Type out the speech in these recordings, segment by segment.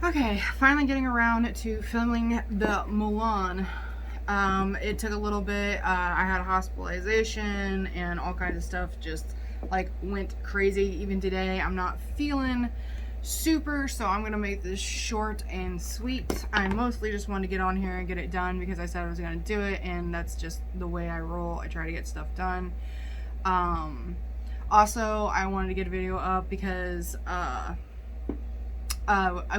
Okay, finally getting around to filming the Mulan. It took a little bit. I had a hospitalization and all kinds of stuff just like went crazy. Even today, I'm not feeling super, so I'm gonna make this short and sweet. I mostly just wanted to get on here and get it done because I said I was gonna do it, and that's just the way I roll. I try to get stuff done. Also, I wanted to get a video up because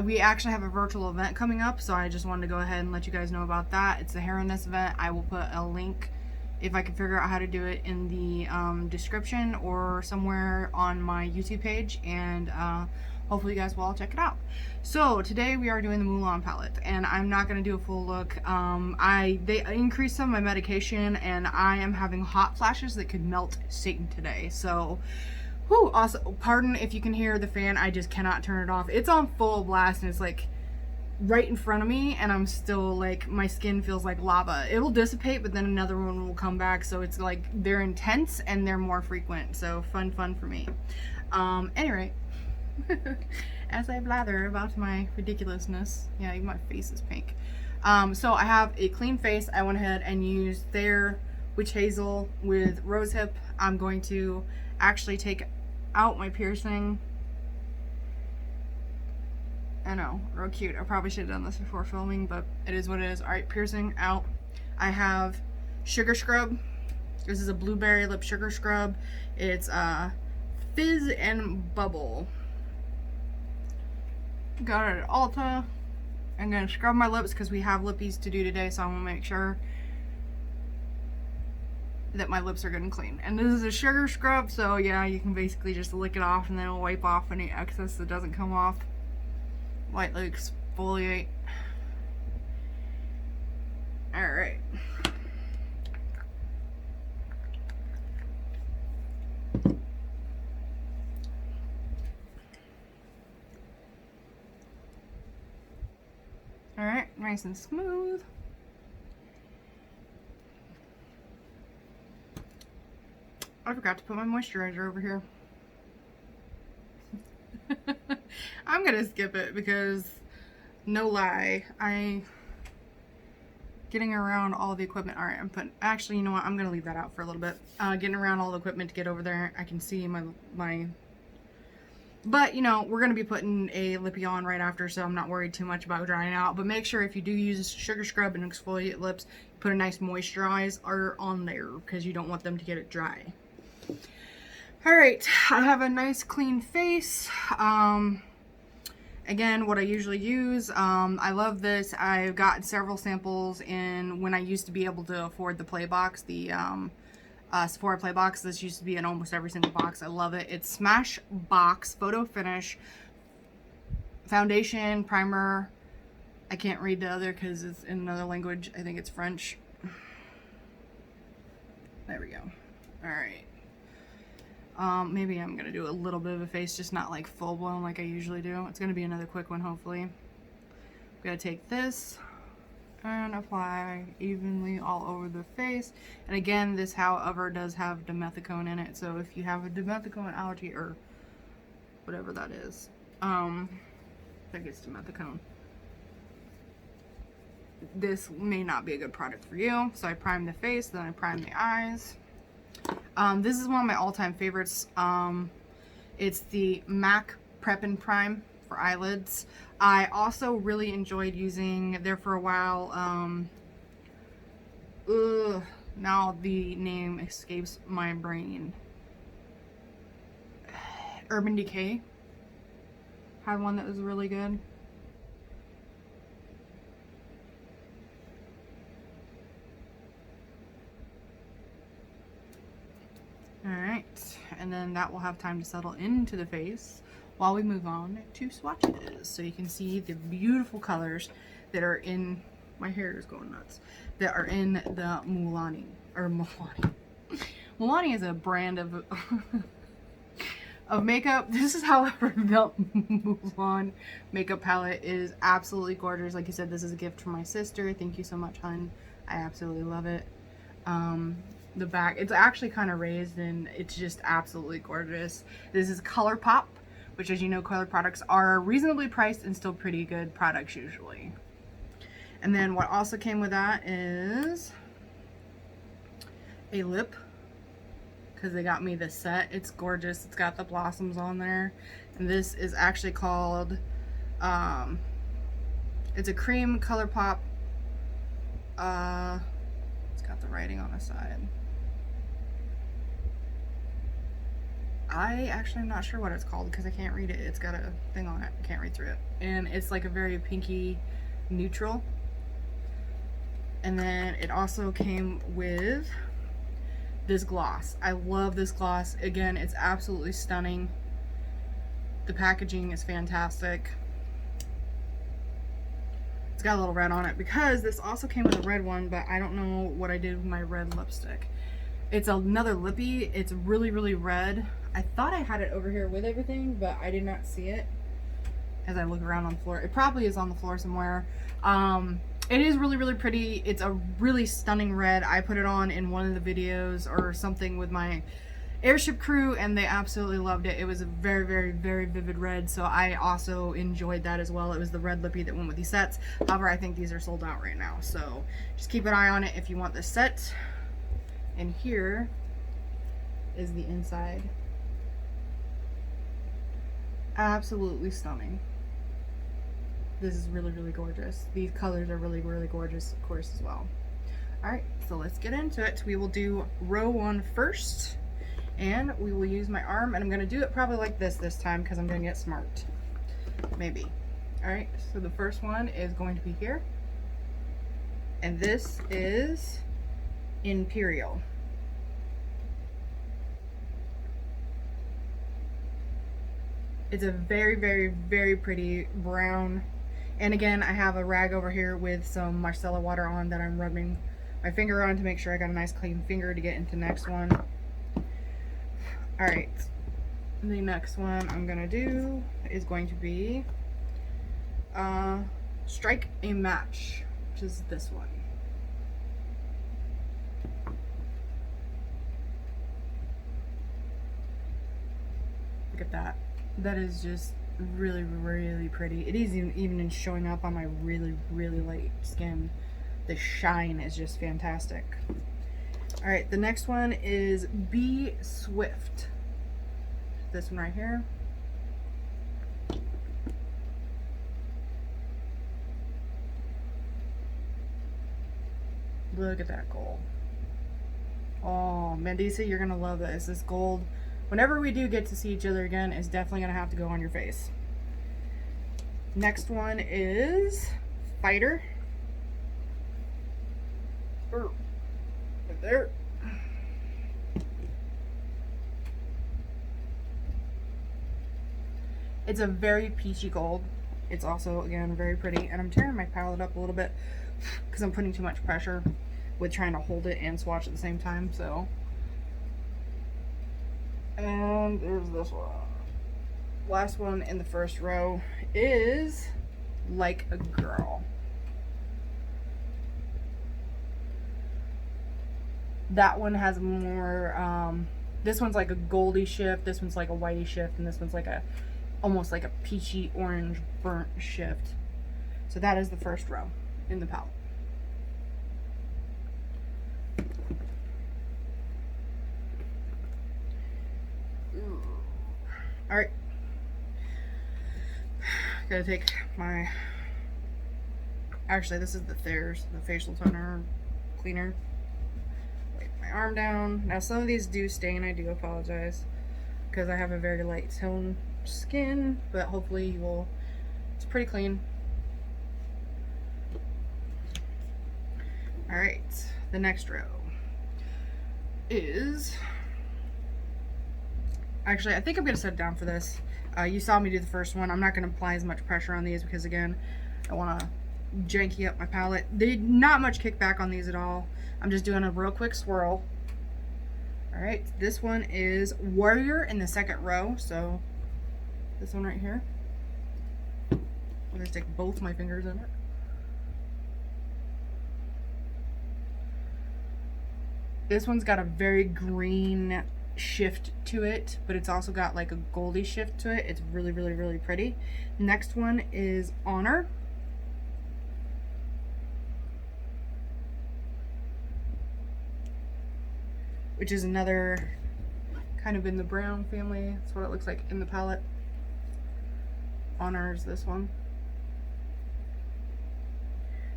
we actually have a virtual event coming up, so I just wanted to go ahead and let you guys know about that. It's the Hair in This event. I will put a link, if I can figure out how to do it, in the description or somewhere on my YouTube page, and hopefully you guys will all check it out. So today we are doing the Mulan palette, and I'm not going to do a full look. They increased some of my medication, and I am having hot flashes that could melt Satan today, so whew. Also, pardon if you can hear the fan, I just cannot turn it off. It's on full blast and it's like right in front of me, and I'm still like, my skin feels like lava. It'll dissipate, but then another one will come back, so it's like they're intense and they're more frequent, so fun for me. Anyway, as I blather about my ridiculousness, yeah, even my face is pink. So I have a clean face. I went ahead and used their Witch Hazel with Rosehip. I'm going to actually take out my piercing. I know, real cute. I probably should have done this before filming, but it is what it is. Alright, piercing out. I have sugar scrub. This is a blueberry lip sugar scrub. It's fizz and bubble. Got it at Ulta. I'm gonna scrub my lips because we have lippies to do today, so I want to make sure that my lips are good and clean. And this is a sugar scrub, so yeah, you can basically just lick it off and then it'll wipe off any excess that doesn't come off. Lightly exfoliate. Alright. Alright, nice and smooth. I forgot to put my moisturizer over here. I'm gonna skip it because, no lie, getting around all the equipment. Alright, I'm putting, actually, you know what, I'm gonna leave that out for a little bit. Getting around all the equipment to get over there, I can see my but, you know, we're going to be putting a lippy on right after, so I'm not worried too much about drying out. But make sure if you do use sugar scrub and exfoliate lips, put a nice moisturizer on there because you don't want them to get it dry. Alright, I have a nice clean face. Again, what I usually use, I love this. I've gotten several samples in when I used to be able to afford the play box, the Sephora play box. This used to be in almost every single box. I love it. It's Smashbox Photo Finish foundation, primer. I can't read the other because it's in another language. I think it's French. There we go. Alright. Maybe I'm gonna do a little bit of a face, just not like full blown like I usually do. It's gonna be another quick one, hopefully. I'm gonna take this and apply evenly all over the face. And again, this, however, does have dimethicone in it, so if you have a dimethicone allergy or whatever that is, I think it's dimethicone, this may not be a good product for you. So I prime the face, then I prime the eyes. This is one of my all-time favorites. It's the MAC Prep and Prime for eyelids. I also really enjoyed using there for a while. Now the name escapes my brain. Urban Decay had one that was really good. Alright, and then that will have time to settle into the face while we move on to swatches, so you can see the beautiful colors that are in, my hair is going nuts, that are in the Mulani, or Mulani. Mulani is a brand of of makeup. This is, however, the Mulan makeup palette is absolutely gorgeous. Like I said, this is a gift from my sister. Thank you so much, hun. I absolutely love it. The back, it's actually kind of raised and it's just absolutely gorgeous. This is ColourPop which, as you know, colored products are reasonably priced and still pretty good products usually. And then what also came with that is a lip, because they got me this set. It's gorgeous. It's got the blossoms on there. And this is actually called, it's a cream color pop. It's got the writing on the side. I actually am not sure what it's called because I can't read it. It's got a thing on it. I can't read through it. And it's like a very pinky neutral. And then it also came with this gloss. I love this gloss. Again, it's absolutely stunning. The packaging is fantastic. It's got a little red on it because this also came with a red one, but I don't know what I did with my red lipstick. It's another lippy. It's really, really red. I thought I had it over here with everything, but I did not see it as I look around on the floor. It probably is on the floor somewhere. It is really, really pretty. It's a really stunning red. I put it on in one of the videos or something with my airship crew, and they absolutely loved it. It was a very, very, very vivid red, so I also enjoyed that as well. It was the red lippy that went with these sets. However, I think these are sold out right now, so just keep an eye on it if you want this set. And here is the inside. Absolutely stunning. This is really, really gorgeous. These colors are really, really gorgeous, of course, as well. All right, so let's get into it. We will do row 1 first, and we will use my arm, and I'm gonna do it probably like this time because I'm gonna get smart, maybe. All right, so the first one is going to be here, and this is Imperial. It's a very, very, very pretty brown. And again, I have a rag over here with some micellar water on that I'm rubbing my finger on to make sure I got a nice clean finger to get into the next one. All right, the next one I'm gonna do is going to be Strike a Match, which is this one. Look at that. That is just really, really pretty. It is even showing up on my really, really light skin. The shine is just fantastic. All right, the next one is Be Swift. This one right here. Look at that gold. Oh, Mandisa, you're gonna love this. This gold, whenever we do get to see each other again, is definitely gonna have to go on your face. Next one is Fighter. Right there. It's a very peachy gold. It's also, again, very pretty. And I'm tearing my palette up a little bit because I'm putting too much pressure with trying to hold it and swatch at the same time, so. And there's this one. Last one in the first row is Like a Girl. That one has more, this one's like a goldy shift, this one's like a whitey shift, and this one's like a, almost like a peachy orange burnt shift. So that is the first row in the palette. All right, gotta take my, actually this is the Thayer's, the facial toner cleaner. Wipe my arm down. Now some of these do stain, I do apologize, because I have a very light tone skin, but hopefully you will, it's pretty clean. All right, the next row is, actually, I think I'm going to set it down for this. You saw me do the first one. I'm not going to apply as much pressure on these because, again, I want to janky up my palette. Not much kickback on these at all. I'm just doing a real quick swirl. All right, this one is Warrior in the second row. So this one right here. I'm going to stick both my fingers in it. This one's got a very green shift to it, but it's also got like a goldy shift to it. It's really, really, really pretty. Next one is Honor. Which is another kind of in the brown family. That's what it looks like in the palette. Honor is this one.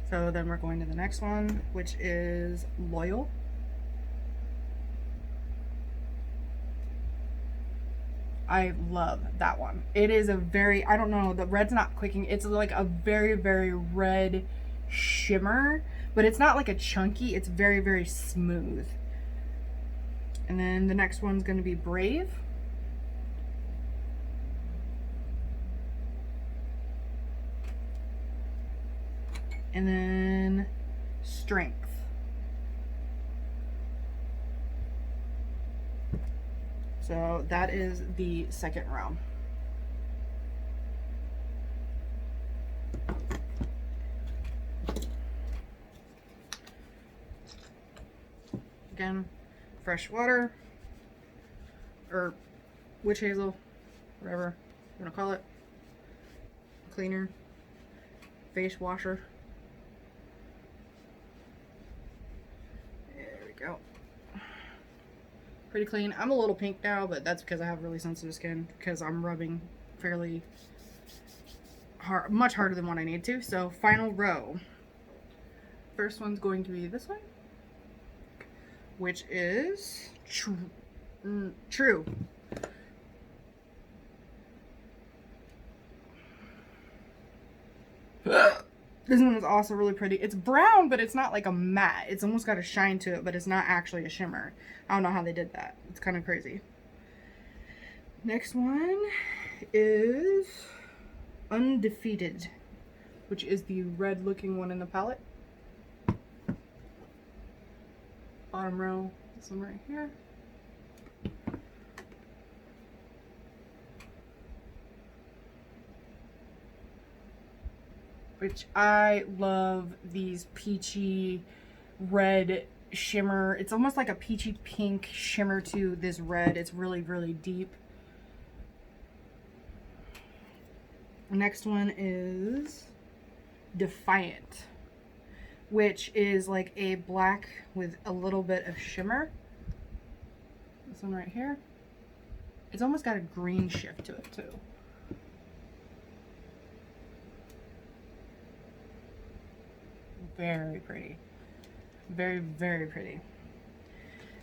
So then we're going to the next one, which is Loyal. I love that one. It is a very, I don't know, the red's not quicking. It's like a very, very red shimmer, but it's not like a chunky. It's very, very smooth. And then the next one's going to be Brave. And then Strength. So that is the second row. Again, fresh water, or witch hazel, whatever you want to call it, cleaner, face washer. There we go. Pretty clean. I'm a little pink now, but that's because I have really sensitive skin, because I'm rubbing fairly hard, much harder than what I need to. So final row. First one's going to be this one, which is True. This one is also really pretty. It's brown, but it's not like a matte. It's almost got a shine to it, but it's not actually a shimmer. I don't know how they did that. It's kind of crazy. Next one is Undefeated, which is the red looking one in the palette. Bottom row, this one right here. Which I love these peachy red shimmer. It's almost like a peachy pink shimmer to this red. It's really, really deep. Next one is Defiant, which is like a black with a little bit of shimmer. This one right here. It's almost got a green shift to it too. Very pretty. Very, very pretty.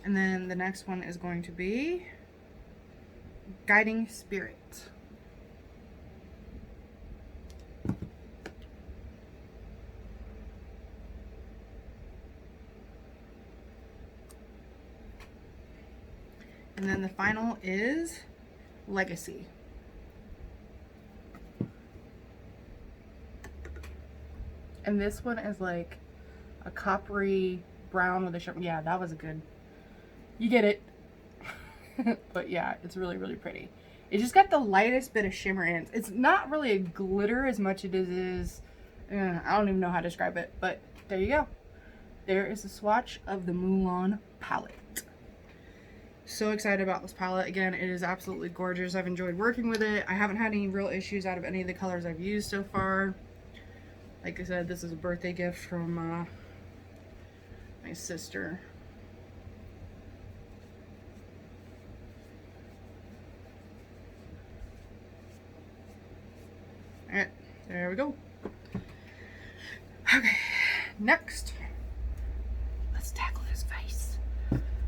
And then the next one is going to be Guiding Spirit. And then the final is Legacy. And this one is like a coppery brown with a shimmer. Yeah, that was a good, you get it. But yeah, it's really, really pretty. It just got the lightest bit of shimmer in it. It's not really a glitter as much as it is, I don't even know how to describe it, but there you go. There is a swatch of the Mulan palette. So excited about this palette. Again, it is absolutely gorgeous. I've enjoyed working with it. I haven't had any real issues out of any of the colors I've used so far. Like I said, this is a birthday gift from my sister. Alright, there we go. Okay, next. Let's tackle his face.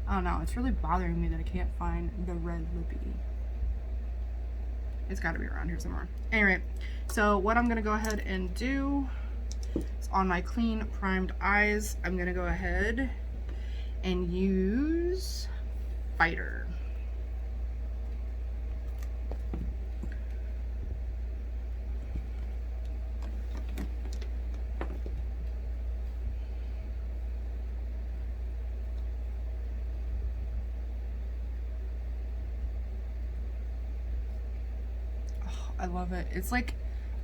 Oh no, it's really bothering me that I can't find the red lippy. It's got to be around here somewhere. Anyway, so what I'm going to go ahead and do is on my clean primed eyes, I'm going to go ahead and use Fighter. I love it. It's like,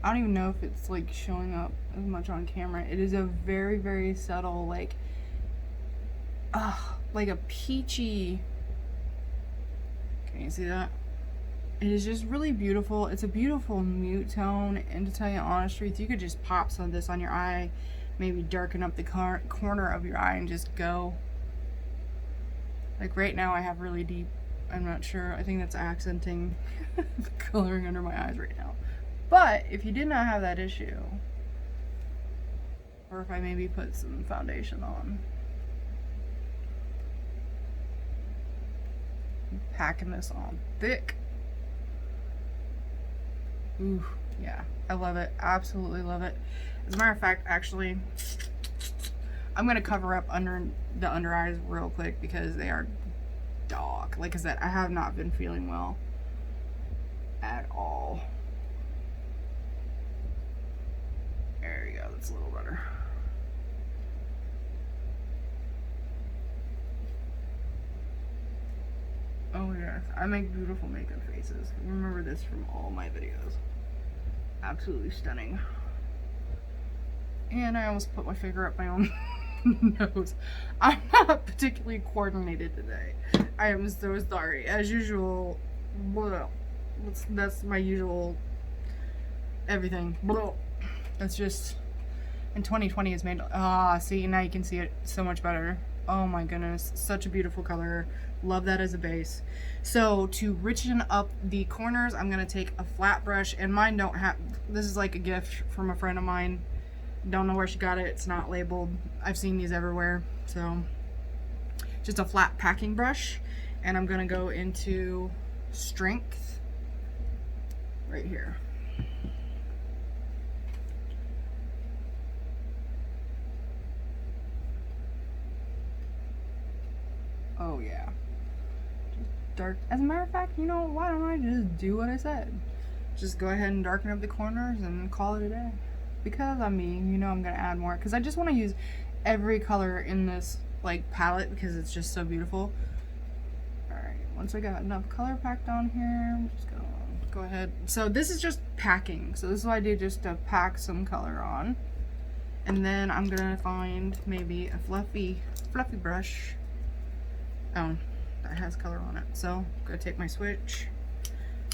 I don't even know if it's like showing up as much on camera. It is a very, very subtle, like a peachy Can you see that? It is just really beautiful. It's a beautiful mute tone, and to tell you the honest truth, you could just pop some of this on your eye, maybe darken up the corner of your eye and just go. Like right now I have really deep, I'm not sure, I think that's accenting the coloring under my eyes right now. But if you did not have that issue, or if I maybe put some foundation on, I'm packing this on thick. Ooh, yeah, I love it. Absolutely love it. As a matter of fact, actually, I'm gonna cover up under the under eyes real quick because they are dark. Like I said, I have not been feeling well at all. There you go, that's a little better. Oh yes, I make beautiful makeup faces. Remember this from all my videos. Absolutely stunning. And I almost put my finger up my own nose. I'm not particularly coordinated today. I am so sorry. As usual, that's my usual everything. That's just, and 2020 has made, see, now you can see it so much better. Oh my goodness, such a beautiful color. Love that as a base. So to richen up the corners, I'm gonna take a flat brush, and mine don't have, this is like a gift from a friend of mine. Don't know where she got it, it's not labeled. I've seen these everywhere. So just a flat packing brush, and I'm gonna go into Strength right here. Oh yeah. Just dark. As a matter of fact, you know, why don't I just do what I said? Just go ahead and darken up the corners and call it a day. Because I'm me, you know I'm gonna add more. Because I just want to use every color in this like palette because it's just so beautiful. Alright, once I got enough color packed on here, I'm just gonna go ahead. So this is just packing. So this is what I do, just to pack some color on. And then I'm gonna find maybe a fluffy brush. Oh, that has color on it. So I'm gonna take my switch.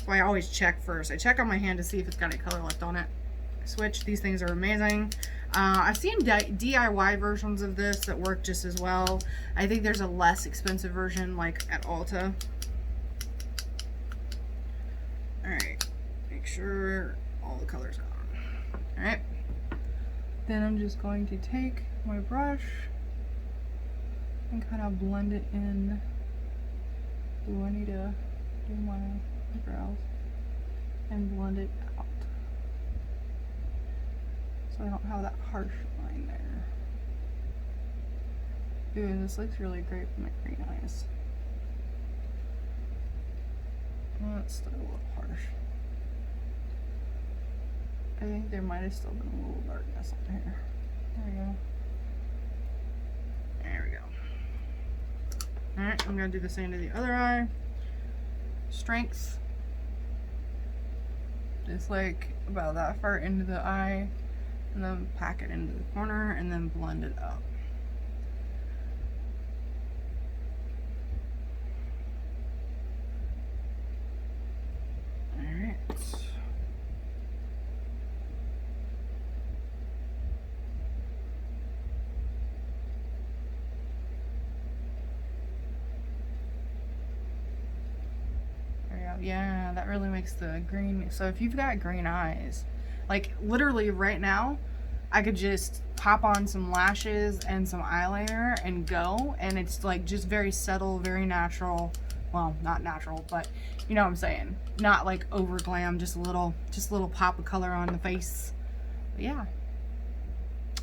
Well, I always check first. I check on my hand to see if it's got any color left on it. Switch. These things are amazing. I've seen DIY versions of this that work just as well. I think there's a less expensive version like at Ulta. Alright, make sure all the colors are on. Alright, then I'm just going to take my brush and kind of blend it in. Ooh, I need to do my eyebrows and blend it out so I don't have that harsh line there. Ooh, this looks really great for my green eyes. Oh, it's still a little harsh. I think there might have still been a little darkness on here. There we go. There we go. Alright, I'm going to do the same to the other eye. Strength. Just like about that far into the eye, and then pack it into the corner, and then blend it up. Alright. Yeah, that really makes the green. So if you've got green eyes, like literally right now, I could just pop on some lashes and some eyeliner and go, and it's like just very subtle, very natural. Well, not natural, but you know what I'm saying. Not like over glam, just a little pop of color on the face. But yeah,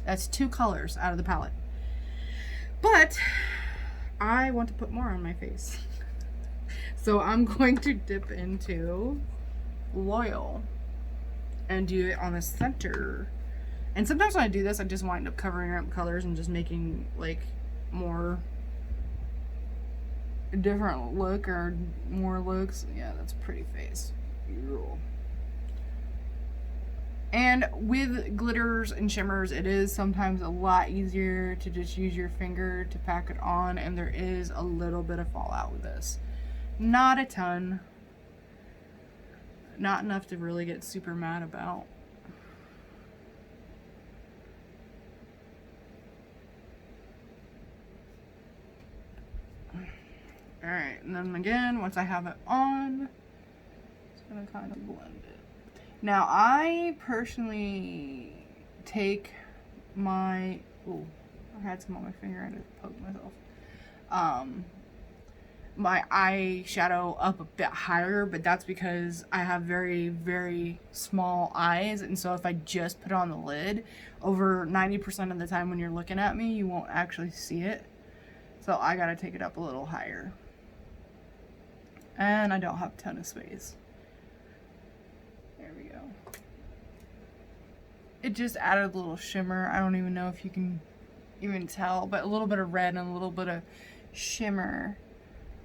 that's 2 colors out of the palette. But I want to put more on my face. So I'm going to dip into Loyal and do it on the center. And sometimes when I do this, I just wind up covering up colors and just making like more different look or more looks. Yeah, that's a pretty face. Beautiful. And with glitters and shimmers, it is sometimes a lot easier to just use your finger to pack it on, and there is a little bit of fallout with this. Not a ton. Not enough to really get super mad about. Alright, and then again, once I have it on, it's gonna kind of blend it. Now, I personally take my, oh, I had some on my finger and I poked myself. My eyeshadow up a bit higher, but that's because I have very, very small eyes, and so if I just put it on the lid, over 90% of the time when you're looking at me, you won't actually see it. So I gotta take it up a little higher. And I don't have a ton of space. There we go. It just added a little shimmer. I don't even know if you can even tell, but a little bit of red and a little bit of shimmer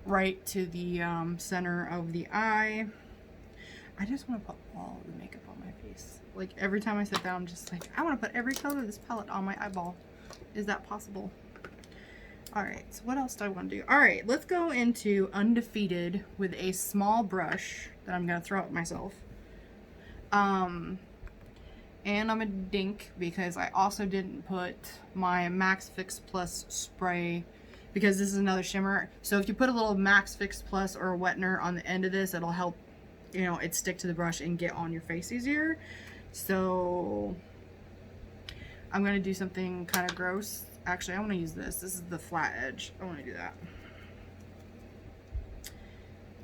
right to the center of the eye. I just want to put all of the makeup on my face. Like every time I sit down, I'm just like, I want to put every color of this palette on my eyeball. Is that possible? Alright, so what else do I want to do? Alright, let's go into Undefeated with a small brush that I'm going to throw at myself. And I'm a dink because I also didn't put my Max Fix Plus spray because this is another shimmer. So if you put a little Max Fix Plus or a wetner on the end of this, it'll help, you know, it stick to the brush and get on your face easier. So I'm going to do something kind of gross. Actually, I want to use this. This is the flat edge. I want to do that.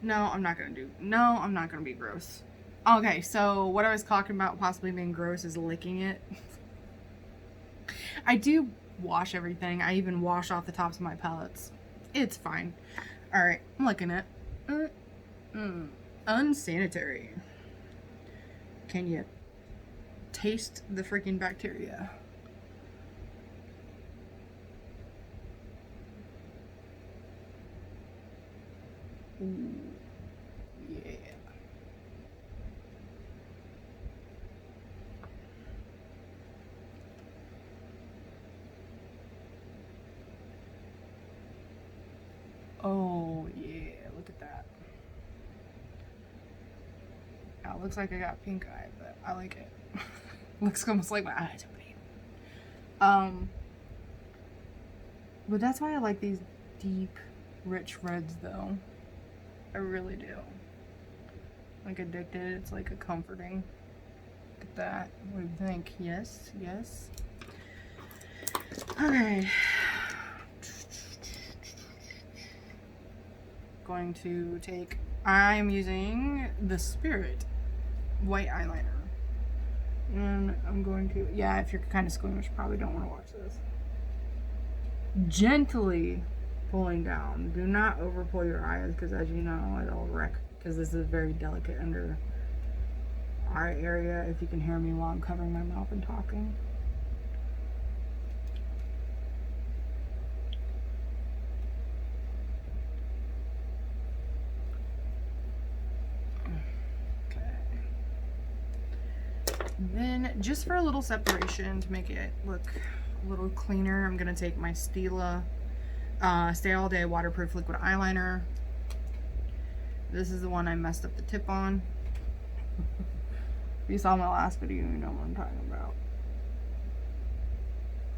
No, I'm not going to do... No, I'm not going to be gross. Okay, so what I was talking about possibly being gross is licking it. I do wash everything. I even wash off the tops of my palettes. It's fine. Alright, I'm licking it. Unsanitary. Can you taste the freaking bacteria? Ooh, yeah. Oh, yeah, look at that. Now, it looks like I got pink eye, but I like it. Looks almost like my eyes are pink. But that's why I like these deep, rich reds, though. I really do. Like Addicted, it's like a comforting. Look at that. What do you think? Yes, yes. Okay. Going to take, I'm using the Spirit white eyeliner. And I'm going to, yeah, if you're kind of squeamish, you probably don't want to watch this. Gently pulling down. Do not over pull your eyes because, as you know, it'll wreck because this is very delicate under eye area. If you can hear me while I'm covering my mouth and talking. Then, just for a little separation to make it look a little cleaner, I'm going to take my Stila Stay All Day Waterproof Liquid Eyeliner. This is the one I messed up the tip on. If you saw my last video, you know what I'm talking about.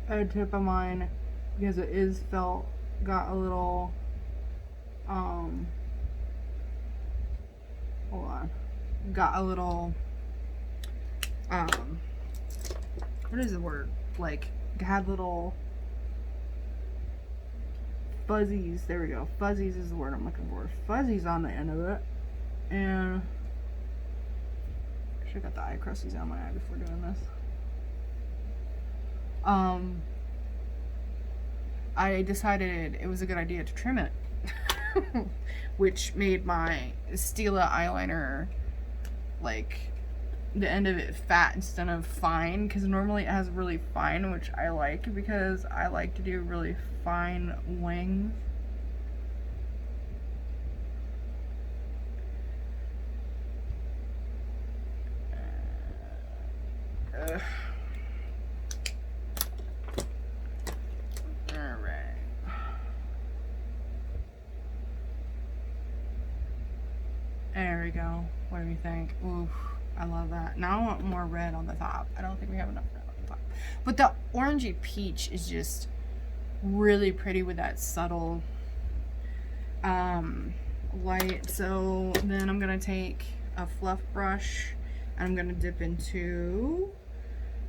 A tip of mine, because it is felt, got a little, hold on, got a little, what is the word? Like, had little fuzzies. There we go. Fuzzies is the word I'm looking for. Fuzzies on the end of it. And I should have got the eye crusties out of my eye before doing this. I decided it was a good idea to trim it. Which made my Stila eyeliner, like, the end of it fat instead of fine, because normally it has really fine, which I like because I like to do really fine wings. go. What do you think? Ooh, I love that. Now I want more red on the top. I don't think we have enough red on the top. But the orangey peach is just really pretty with that subtle light. So then I'm gonna take a fluff brush and I'm gonna dip into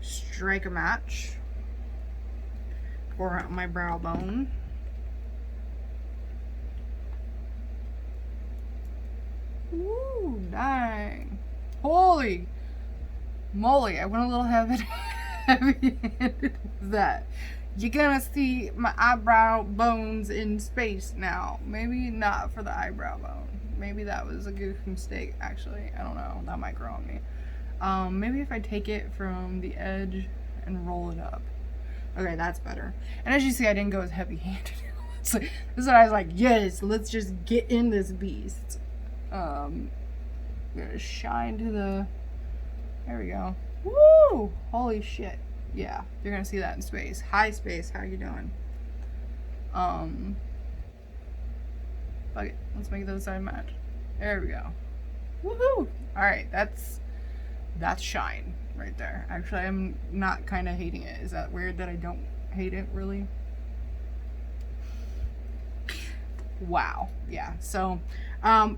Strike a Match for my brow bone. Ooh, dang. Holy moly, I went a little heavy-handed with that. You're gonna see my eyebrow bones in space now. Maybe not for the eyebrow bone. Maybe that was a goofy mistake, actually. I don't know. That might grow on me. Maybe if I take it from the edge and roll it up. Okay, that's better. And as you see, I didn't go as heavy-handed. So this is what I was like, yes, let's just get in this beast. I'm gonna shine to the, there we go. Woo! Holy shit. Yeah, you're gonna see that in space. Hi space, how you doing? Fuck it, let's make the other side match. There we go. Woohoo! Alright, that's shine right there. Actually, I'm not kind of hating it. Is that weird that I don't hate it, really? Wow. Yeah, so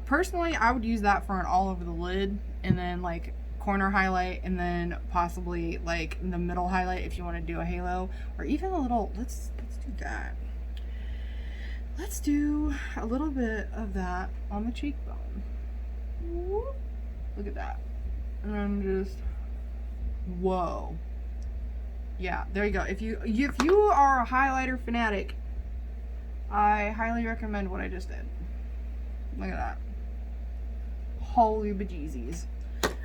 personally I would use that for an all over the lid, and then like corner highlight, and then possibly like the middle highlight if you want to do a halo, or even a little, let's do that. Let's do a little bit of that on the cheekbone. Look at that. And then just, whoa. Yeah, there you go. If you are a highlighter fanatic, I highly recommend what I just did. Look at that. Holy bejeezies.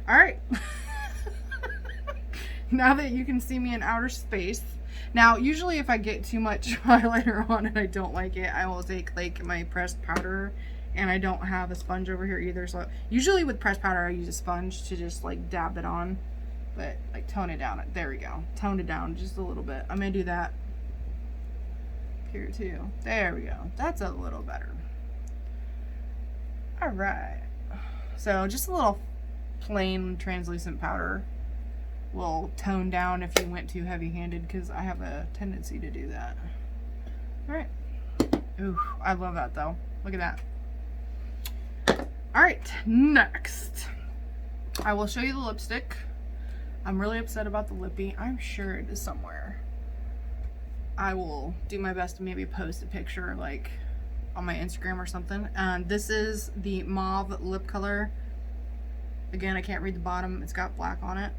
Alright. Now that you can see me in outer space. Now, usually if I get too much highlighter on and I don't like it, I will take like my pressed powder, and I don't have a sponge over here either. So usually with pressed powder, I use a sponge to just like dab it on, but like tone it down. There we go. Toned it down just a little bit. I'm gonna do that here too. There we go. That's a little better. All right. So just a little plain translucent powder will tone down if you went too heavy-handed, because I have a tendency to do that. All right. Ooh, I love that though. Look at that. All right, next I will show you the lipstick. I'm really upset about the lippy. I'm sure it is somewhere. I will do my best to maybe post a picture like on my Instagram or something. This is the mauve lip color. Again, I can't read the bottom. It's got black on it.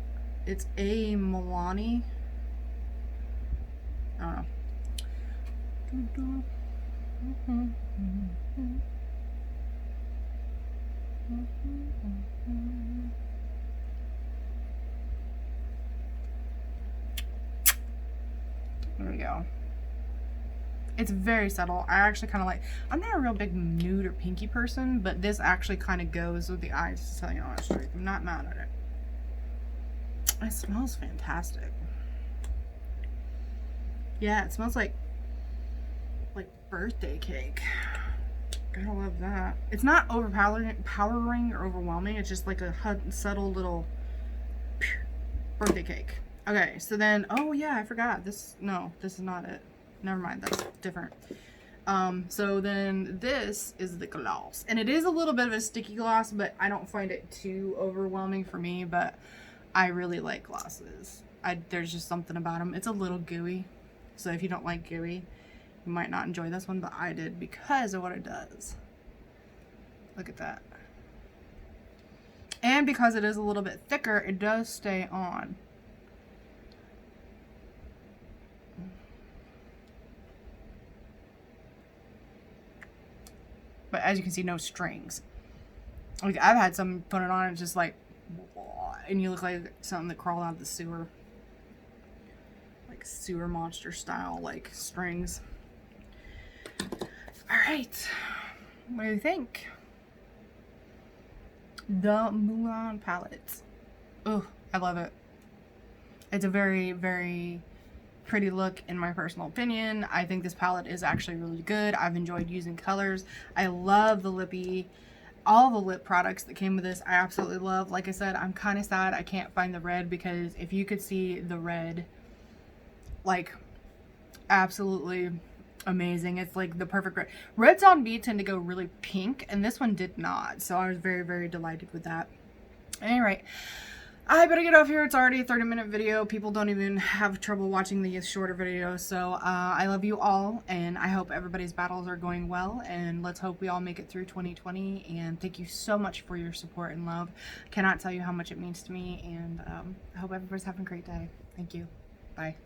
It's a Mulan. I don't know. There we go. It's very subtle. I actually kind of like, I'm not a real big nude or pinky person, but this actually kind of goes with the eyes, to tell you honestly. I'm not mad at it. It smells fantastic. Yeah, it smells like birthday cake. Gotta love that. It's not overpowering or overwhelming. It's just like a subtle little birthday cake. Okay, so then, oh yeah, I forgot. This is not it. Never mind, that's different. So then this is the gloss. And it is a little bit of a sticky gloss, but I don't find it too overwhelming for me, but I really like glosses. There's just something about them. It's a little gooey. So if you don't like gooey, you might not enjoy this one, but I did because of what it does. Look at that. And because it is a little bit thicker, it does stay on. But as you can see, no strings. Like I've had some put it on and just like, and you look like something that crawled out of the sewer. Like sewer monster style, like strings. Alright. What do you think? The Mulan palette. Oh, I love it. It's a very, very pretty look in my personal opinion. I think this palette is actually really good. I've enjoyed using colors. I love the lippy. all the lip products that came with this, I absolutely love. Like I said, I'm kind of sad I can't find the red, because if you could see the red, like, absolutely amazing. It's like the perfect red. Reds on me tend to go really pink, and this one did not. So I was very, very delighted with that. Anyway, I better get off here. It's already a 30-minute video. People don't even have trouble watching these shorter videos. So I love you all, and I hope everybody's battles are going well, and let's hope we all make it through 2020. And thank you so much for your support and love. Cannot tell you how much it means to me, and I hope everybody's having a great day. Thank you. Bye.